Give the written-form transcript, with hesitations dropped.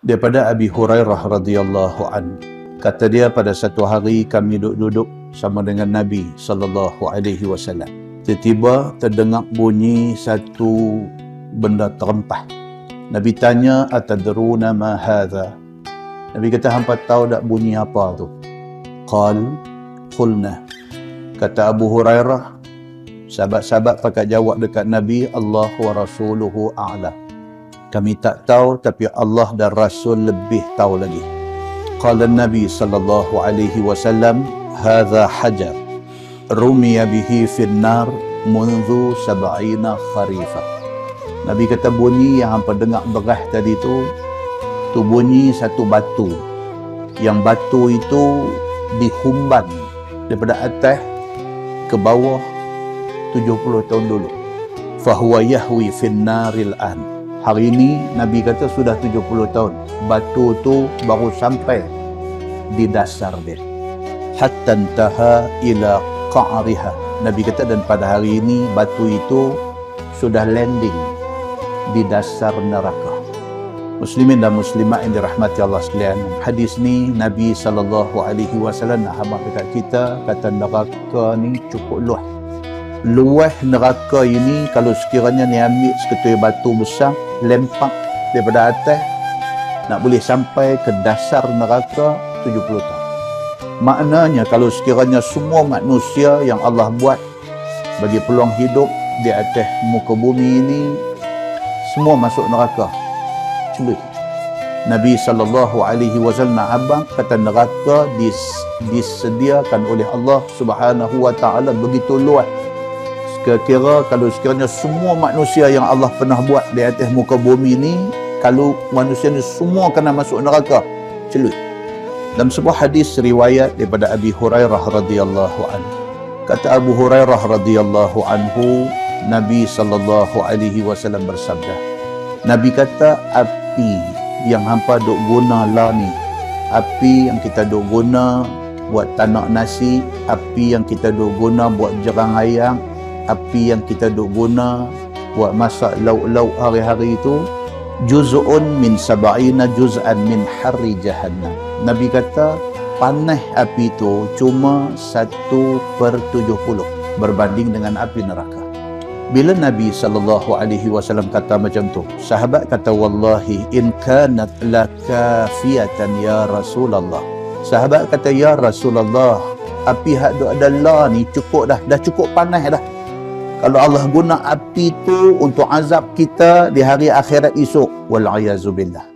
Daripada Abi Hurairah radhiyallahu an, kata dia, pada satu hari kami duduk sama dengan Nabi sallallahu alaihi wasallam. Tiba-tiba terdengar bunyi satu benda terempah. Nabi tanya, atadruna ma hadha? Nabi kata, hampa tahu tak bunyi apa tu? Qulna. Kata Abu Hurairah, sahabat-sahabat pakai jawab dekat Nabi, Allah wa rasuluhu a'lam. Kami tak tahu, tapi Allah dan Rasul lebih tahu lagi. Qala Nabi sallallahu alaihi wasallam, hadha hajar rumiya bihi fin nar mundu 70 kharifa. Nabi kata, bunyi yang hampa dengar berah tadi tu bunyi satu batu. Yang batu itu dihumban daripada atas ke bawah 70 tahun dulu. Fahuwa yahwi fin naril an. Hari ini Nabi kata sudah 70 tahun. Batu tu baru sampai di dasar dia. Hatta intaha ila qa'riha. Nabi kata, dan pada hari ini batu itu sudah landing di dasar neraka. Muslimin dan muslimat yang dirahmati Allah sekalian, hadis ni Nabi SAW nak habaq dekat kita, kata neraka ni cukup luas. Luas neraka ini, kalau sekiranya ni ambil seketui batu besar, lempak daripada atas, nak boleh sampai ke dasar neraka 70 tahun. Maknanya kalau sekiranya semua manusia yang Allah buat bagi peluang hidup di atas muka bumi ini, semua masuk neraka, celup. Nabi SAW nak abang kata neraka disediakan oleh Allah Subhanahu wa ta'ala begitu luas. Kira-kira kalau sekiranya semua manusia yang Allah pernah buat di atas muka bumi ni, kalau manusia ni semua kena masuk neraka, celup. Dalam sebuah hadis riwayat daripada Abi Hurairah radhiyallahu anhu, kata Abu Hurairah radhiyallahu anhu, Nabi sallallahu alaihi wasallam bersabda, Nabi kata, api yang hampa duk guna lah ni, api yang kita duk guna buat tanak nasi, api yang kita duk guna buat jerang ayam, api yang kita duk guna buat masak lauk-lauk hari-hari itu, juz'un min 70 juz'an min harri jahannam. Nabi kata panas api itu cuma 1/70 berbanding dengan api neraka. Bila Nabi SAW kata macam tu, sahabat kata, wallahi in kanat la kafiyatan ya Rasulullah. Sahabat kata, ya Rasulullah, api hak duk ada la ni cukup dah cukup panas dah. Kalau Allah guna api tu untuk azab kita di hari akhirat esok, wal'ayazubillah.